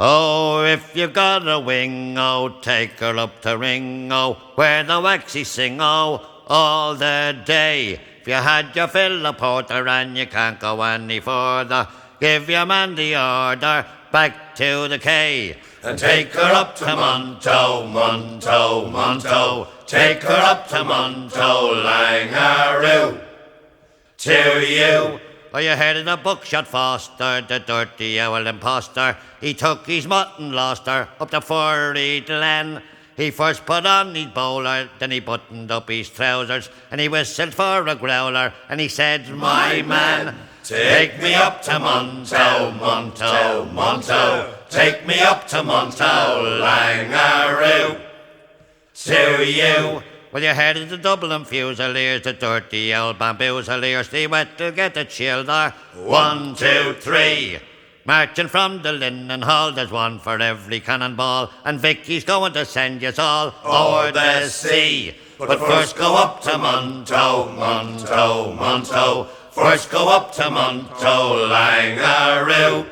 Oh, if you've got a wing, oh, take her up to Ringo, where the waxy sing, oh, all the day. If you had your fill of porter and you can't go any further, give your man the order, back to the quay. And take her up to Monto, Monto, Monto. Take her up to Monto, Langaroo. To you. Oh, you heard of the buckshot Foster, the dirty owl imposter. He took his mutton, lost her, up the furry glen. He first put on his bowler, then he buttoned up his trousers, and he whistled for a growler, and he said, "My man, take me up to Monto, Monto, Monto. Take me up to Monto, Langaroo. To you." Well, you heard of the Dublin Fusiliers, the dirty old bamboozeliers. They went to get the childer. 1, 2, 3. Marching from the Linen Hall, there's one for every cannonball, and Vicky's going to send yous all o'er the sea. But first go up to Monto, Monto, Monto. First go up to Monto, Langaroo.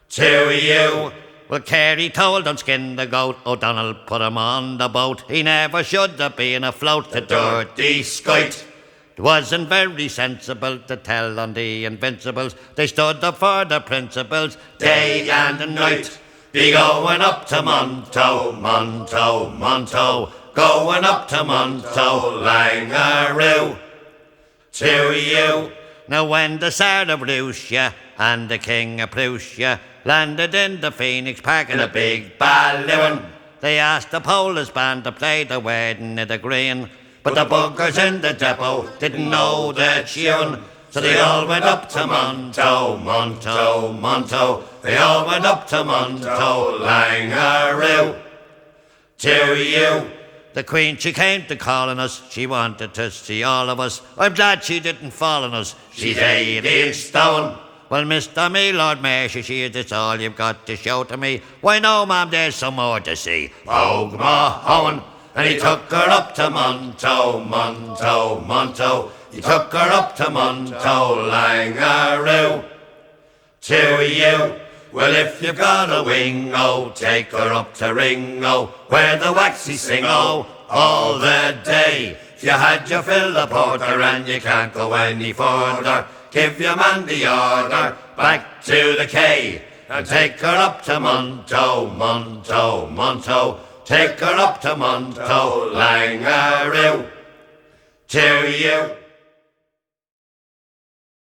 To you. Well, Carey told Unskin the goat, O'Donnell put him on the boat. He never should have been afloat, the dirty skite. It wasn't very sensible to tell on the Invincibles. They stood up for the principles day and night. Be going up to Monto, Monto, Monto. Going up to Monto, Langaroo. To you. Now when the Tsar of Russia and the King of Prussia landed in the Phoenix Park in a big balloon, they asked the Polish band to play the wedding of the green, but the buggers in the depot didn't know the tune, so they all went up to Monto, Monto, Monto. They all went up to Monto, Langaroo. To you. The Queen, she came to call on us. She wanted to see all of us. I'm glad she didn't fall on us. She's 8 stone. Well, Mr. Me, Lord Mayor, she is this all you've got to show to me? Why no, ma'am, there's some more to see. Pogue Mahowan. And he took her up to Monto, Monto, Monto. He took her up to Monto, Langaroo. To you. Well, if you've got a wing, oh, take her up to Ringo, where the waxy sing, oh, all the day. If you had your fill of porter and you can't go any further, give your man the order, back to the quay. And take her up to Monto, Monto, Monto. Take her up to Monto, Langaroo. To you.